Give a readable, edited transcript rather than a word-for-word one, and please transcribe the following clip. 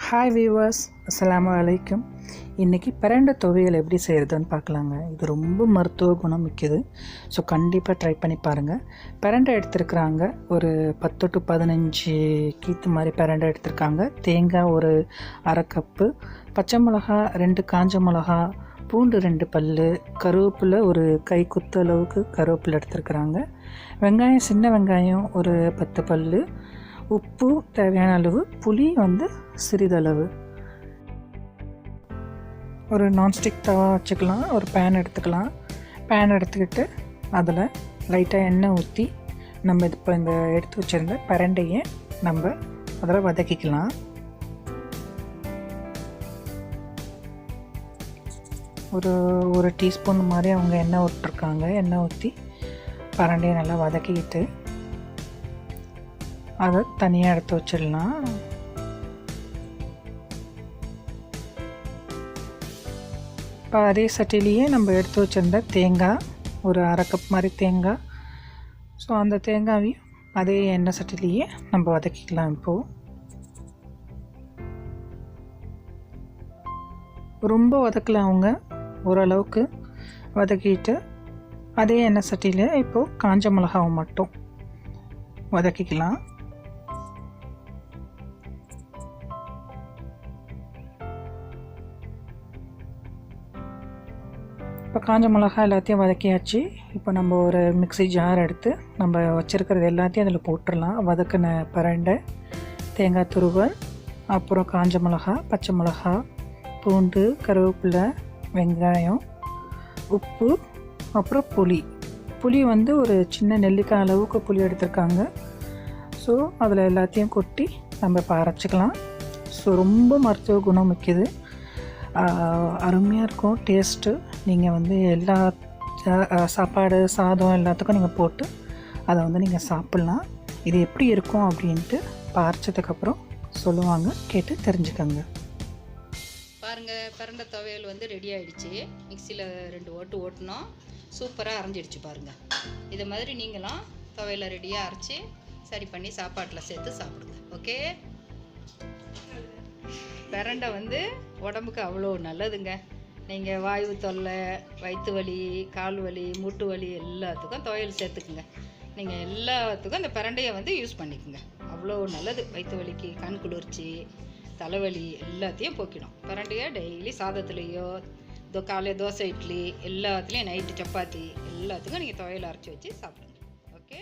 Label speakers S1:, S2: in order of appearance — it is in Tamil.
S1: ஹாய் வீவர்ஸ், அஸ்ஸலாமு அலைக்கும். இன்றைக்கி பிரண்டை துவையல் எப்படி செய்கிறதுன்னு பார்க்கலாங்க. இது ரொம்ப மருத்துவ குணம் மிக்கது. ஸோ கண்டிப்பாக ட்ரை பண்ணி பாருங்கள். பிரண்டை எடுத்துருக்குறாங்க, ஒரு 10 to 15 கீத்து மாதிரி பிரண்டை எடுத்துருக்காங்க. தேங்காய் ஒரு அரை கப்பு, பச்சை மிளகா 2 காஞ்ச மிளகா, பூண்டு 2 பல், கருவேப்பிலை ஒரு கை குத்து அளவுக்கு கருவேப்பிலை எடுத்துருக்குறாங்க. வெங்காயம், சின்ன வெங்காயம் ஒரு 10 பல், உப்பு தேவையான அளவு, புளி சிறிதளவு. ஒரு நான்ஸ்டிக் தவா வச்சுக்கலாம், ஒரு பேன் எடுத்துக்கலாம். பேன் எடுத்துக்கிட்டு அதில் லைட்டாக எண்ணெய் ஊற்றி நம்ம இப்போ இந்த எடுத்து வச்சுருந்த பிரண்டையை நம்ம அதில் வதக்கிக்கலாம். ஒரு டீஸ்பூன் மாதிரி அவங்க எண்ணெய் விட்டுருக்காங்க. எண்ணெய் ஊற்றி பிரண்டையை நல்லா வதக்கிக்கிட்டு அதை தனியாக எடுத்து வச்சிடலாம். இப்போ அதே சட்டிலேயே நம்ம எடுத்து வச்சுருந்த தேங்காய், ஒரு அரை கப் மாதிரி தேங்காய். ஸோ அந்த தேங்காயையும் அதே எண்ணெய் சட்டிலேயே நம்ம வதக்கிக்கலாம். இப்போது ரொம்ப வதக்கலாம், அவங்க ஓரளவுக்கு வதக்கிட்டு அதே எண்ணெய் சட்டியில் இப்போது காஞ்ச மிளகாவை மட்டும் வதக்கிக்கலாம். இப்போ காஞ்ச மிளகா எல்லாத்தையும் வதக்கியாச்சு. இப்போ நம்ம ஒரு மிக்ஸி ஜார் எடுத்து நம்ம வச்சுருக்கிறது எல்லாத்தையும் அதில் போட்டுடலாம். வதக்கின பிரண்டை, தேங்காய் துருவல், அப்புறம் காஞ்ச மிளகா, பச்சை மிளகா, பூண்டு, கருவேப்பிலை, வெங்காயம், உப்பு, அப்புறம் புளி ஒரு சின்ன நெல்லிக்காய் அளவுக்கு புளி எடுத்துருக்காங்க. ஸோ அதில் எல்லாத்தையும் கொட்டி நம்ம இப்போ அரைச்சிக்கலாம். ஸோ ரொம்ப மருத்துவ குணம் மிக்கது, அருமையாக இருக்கும் டேஸ்ட்டு. நீங்கள் எல்லா சாப்பாடு, சாதம் எல்லாத்துக்கும் நீங்கள் போட்டு அதை நீங்கள் சாப்பிட்லாம். இது எப்படி இருக்கும் அப்படின்ட்டு பறிச்சதுக்கப்புறம் சொல்லுவாங்க, கேட்டு தெரிஞ்சுக்கோங்க.
S2: பாருங்கள், பிரண்டை துவையல் ரெடி ஆகிடுச்சு. மிக்சியில் 2 ஓட்டு ஓட்டினோம், சூப்பராக அரைஞ்சிடுச்சு பாருங்கள். இதை மாதிரி நீங்களும் துவையலை ரெடியாக அரைச்சி சரி பண்ணி சாப்பாட்டில் சேர்த்து சாப்பிடுங்க. ஓகே, பிரண்டை உடம்புக்கு அவ்வளோ நல்லதுங்க. நீங்கள் வாயு தொல்லை, வயிற்று வலி, கால் வலி, மூட்டு வலி எல்லாத்துக்கும் துவையல் சேர்த்துக்குங்க. நீங்கள் எல்லாத்துக்கும் அந்த பிரண்டையை யூஸ் பண்ணிக்கோங்க. அவ்வளோ நல்லது. வயிற்று வலிக்கு, கண் குளிர்ச்சி, தலைவலி எல்லாத்தையும் போக்கிடும். பிரண்டையை டெய்லி சாதத்துலேயோ, காலையில் தோசை, இட்லி எல்லாத்துலேயும், நைட்டு சப்பாத்தி எல்லாத்துக்கும் நீங்கள் துவையல் அரைச்சி வச்சு சாப்பிடுங்க. ஓகே.